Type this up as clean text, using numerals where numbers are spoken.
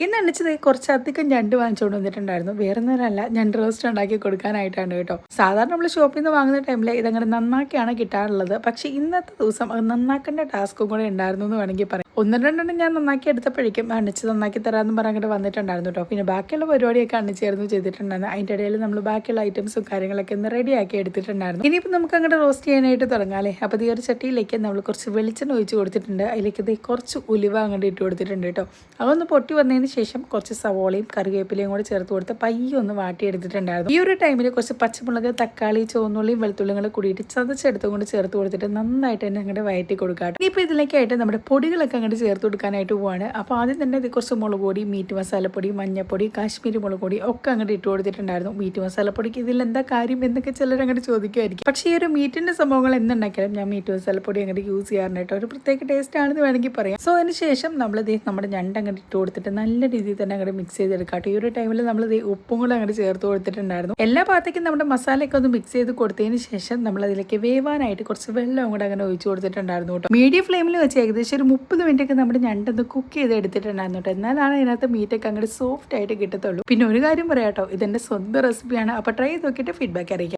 ഇന്ന് എണിച്ചത് കുറച്ചധികം ഞണ്ട് വാങ്ങിച്ചുകൊണ്ട് വന്നിട്ടുണ്ടായിരുന്നു. വേറെ ഒന്നുമല്ല, ഞണ്ട് റോസ്റ്റ് ഉണ്ടാക്കി കൊടുക്കാനായിട്ടാണ് കേട്ടോ. സാധാരണ നമ്മൾ ഷോപ്പിൽ നിന്ന് വാങ്ങുന്ന ടൈമിൽ ഇതങ്ങനെ നന്നാക്കിയാണ് കിട്ടാറുള്ളത്. പക്ഷേ ഇന്നത്തെ ദിവസം അത് നന്നാക്കേണ്ട ടാസ്കും കൂടെ ഉണ്ടായിരുന്നു എന്ന് വേണമെങ്കിൽ പറയാം. ഒന്ന് രണ്ടെണ്ണം ഞാൻ നന്നാക്കി എടുത്തപ്പോഴേക്കും അണിച്ച് നന്നാക്കി തരാമെന്ന് പറഞ്ഞിട്ട് വന്നിട്ടുണ്ടായിരുന്നു കേട്ടോ. പിന്നെ ബാക്കിയുള്ള പരിപാടിയൊക്കെ അണിച്ചായിരുന്നു ചെയ്തിട്ടുണ്ടായിരുന്നു. അതിൻ്റെ ഇടയിൽ നമ്മൾ ബാക്കിയുള്ള ഐറ്റംസും കാര്യങ്ങളൊക്കെ ഒന്ന് റെഡിയാക്കി എടുത്തിട്ടുണ്ടായിരുന്നു. ഇനിയിപ്പോൾ നമുക്ക് അങ്ങോട്ട് റോസ്റ്റ് ചെയ്യാനായിട്ട് തുടങ്ങാമല്ലേ. അപ്പോൾ ഈ ഒരു ചട്ടിയിലേക്ക് നമ്മൾ കുറച്ച് വെളിച്ചെണ്ണ ഒഴിച്ച് കൊടുത്തിട്ടുണ്ട്. അതിലേക്ക് ഇത് കുറച്ച് ഉലുവ അങ്ങോട്ട് ഇട്ട് കൊടുത്തിട്ടുണ്ട് കേട്ടോ. അതൊന്ന് പൊട്ടി വന്നതിന് ശേഷം കുറച്ച് സവോളയും കറിവേപ്പിലയും കൂടെ ചേർത്ത് കൊടുത്ത് പയ്യെ ഒന്ന് വാട്ടിയെടുത്തിട്ടുണ്ടായിരുന്നു. ഈ ഒരു ടൈമിൽ കുറച്ച് പച്ചമുളക്, തക്കാളി, ചുവന്നുള്ളിയും വെളുത്തുള്ളിയും കൂടെ കൂടിയിട്ട് ചതച്ചെടുത്തുകൊണ്ട് ചേർത്ത് കൊടുത്തിട്ട് നന്നായിട്ട് തന്നെ അങ്ങോട്ട് വയറ്റി കൊടുക്കാം. ഇനിയിപ്പോൾ ഇതിലേക്കായിട്ട് നമ്മുടെ പൊടികളൊക്കെ അങ്ങോട്ട് ചേർത്ത് കൊടുക്കാനായിട്ട് പോവാണ്. അപ്പോൾ ആദ്യം തന്നെ ഇത് കുറച്ച് മുളക് പൊടി, മീറ്റ് മസാലപ്പൊടി, മഞ്ഞപ്പൊടി, കാശ്മീരി മുളക് പൊടി ഒക്കെ അങ്ങോട്ട് ഇട്ട് കൊടുത്തിട്ടുണ്ടായിരുന്നു. മീറ്റ് മസാലപ്പൊടിക്ക് ഇതിൽ എന്താ കാര്യം എന്നൊക്കെ ചിലർ അങ്ങോട്ട് ചോദിക്കുമായിരിക്കും. പക്ഷേ ഈ ഒരു മീറ്റിൻ്റെ സംഭവങ്ങൾ എന്തുണ്ടാക്കിയാലും ഞാൻ മീറ്റ് മസാലപ്പൊടി അങ്ങോട്ട് യൂസ് ചെയ്യാറുണ്ട് കേട്ടോ. ഒരു പ്രത്യേക ടേസ്റ്റ് ആണെന്ന് വേണമെങ്കിൽ പറയാം. സോ അതിന് ശേഷം നമ്മളിത് നമ്മുടെ ഞണ്ട് അങ്ങോട്ട് ഇട്ട് കൊടുത്തിട്ട് നല്ല രീതിയിൽ തന്നെ അങ്ങോട്ട് മിക്സ് ചെയ്തെടുക്കാം. ഈ ഒരു ടൈമിൽ നമ്മൾ ഉപ്പും കൂടെ അങ്ങോട്ട് ചേർത്ത് കൊടുത്തിട്ടുണ്ടായിരുന്നു. എല്ലാ ഭാഗത്തേക്കും നമ്മുടെ മസാലയൊക്കെ ഒന്ന് മിക്സ് ചെയ്ത് കൊടുത്തതിന് ശേഷം നമ്മൾ അതിലേക്ക് വേവാനായിട്ട് കുറച്ച് വെള്ളം കൂടെ അങ്ങനെ ഒഴിച്ചു കൊടുത്തിട്ടുണ്ടായിരുന്നു കേട്ടോ. മീഡിയം ഫ്ലെയിമിൽ വെച്ച് ഏകദേശം ഒരു 30 മിനിറ്റ് ഒക്കെ നമ്മുടെ ഞണ്ടൊന്ന് കുക്ക് ചെയ്ത് എടുത്തിട്ടുണ്ടായിരുന്നു കേട്ടോ. എന്നാലാണ് അതിനകത്ത് മീറ്റൊക്കെ അങ്ങോട്ട് സോഫ്റ്റ് ആയിട്ട് കിട്ടത്തുള്ളൂ. പിന്നെ ഒരു കാര്യം പറയാം കേട്ടോ, ഇതെന്റെ സ്വന്തം റെസിപ്പിയാണ്. അപ്പോൾ ട്രൈ ചെയ്ത് നോക്കിയിട്ട് ഫീഡ്ബാക്ക് അറിയിക്കാം.